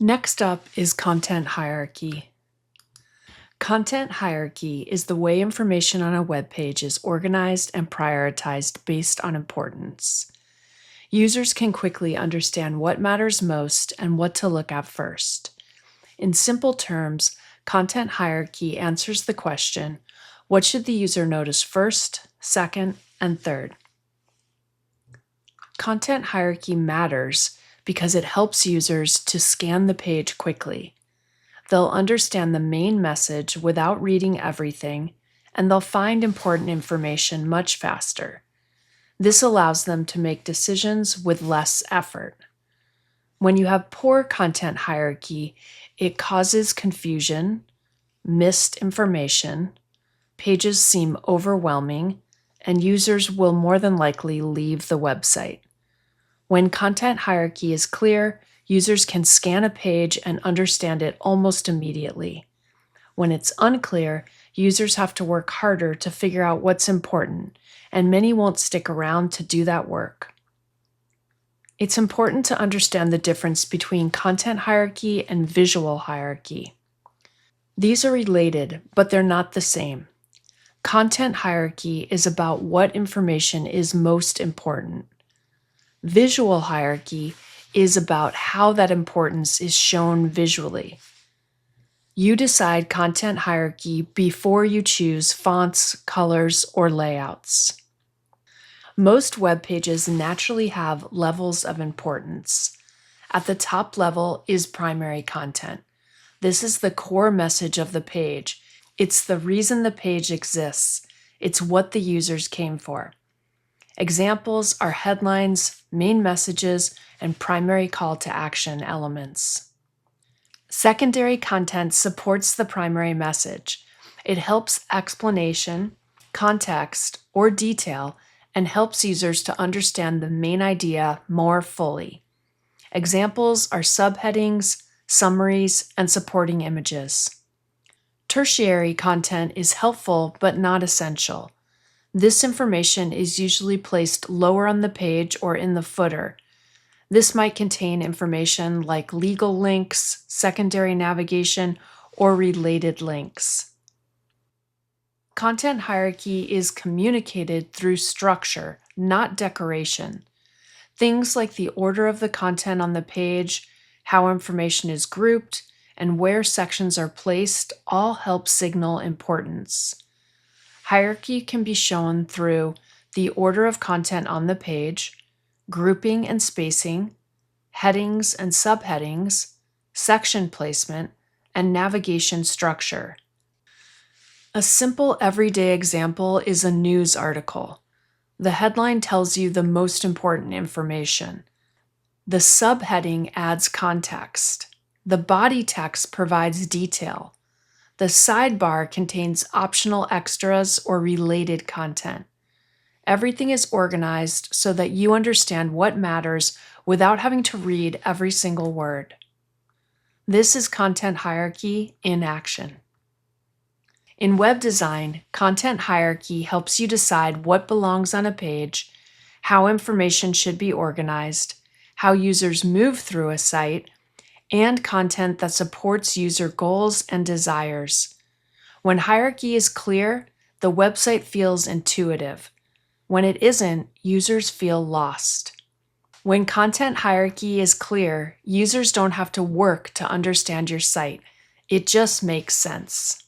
Next up is content hierarchy. Content hierarchy is the way information on a web page is organized and prioritized based on importance. Users can quickly understand what matters most and what to look at first. In simple terms, content hierarchy answers the question, what should the user notice first, second, and third? Content hierarchy matters because it helps users to scan the page quickly. They'll understand the main message without reading everything, and they'll find important information much faster. This allows them to make decisions with less effort. When you have poor content hierarchy, it causes confusion, missed information, pages seem overwhelming, and users will more than likely leave the website. When content hierarchy is clear, users can scan a page and understand it almost immediately. When it's unclear, users have to work harder to figure out what's important, and many won't stick around to do that work. It's important to understand the difference between content hierarchy and visual hierarchy. These are related, but they're not the same. Content hierarchy is about what information is most important. Visual hierarchy is about how that importance is shown visually. You decide content hierarchy before you choose fonts, colors, or layouts. Most web pages naturally have levels of importance. At the top level is primary content. This is the core message of the page. It's the reason the page exists. It's what the users came for. Examples are headlines, main messages, and primary call to action elements. Secondary content supports the primary message. It helps explanation, context, or detail, and helps users to understand the main idea more fully. Examples are subheadings, summaries, and supporting images. Tertiary content is helpful but not essential. This information is usually placed lower on the page or in the footer. This might contain information like legal links, secondary navigation, or related links. Content hierarchy is communicated through structure, not decoration. Things like the order of the content on the page, how information is grouped, and where sections are placed all help signal importance. Hierarchy can be shown through the order of content on the page, grouping and spacing, headings and subheadings, section placement, and navigation structure. A simple everyday example is a news article. The headline tells you the most important information. The subheading adds context. The body text provides detail. The sidebar contains optional extras or related content. Everything is organized so that you understand what matters without having to read every single word. This is content hierarchy in action. In web design, content hierarchy helps you decide what belongs on a page, how information should be organized, how users move through a site, and content that supports user goals and desires. When hierarchy is clear, the website feels intuitive. When it isn't, users feel lost. When content hierarchy is clear, users don't have to work to understand your site. It just makes sense.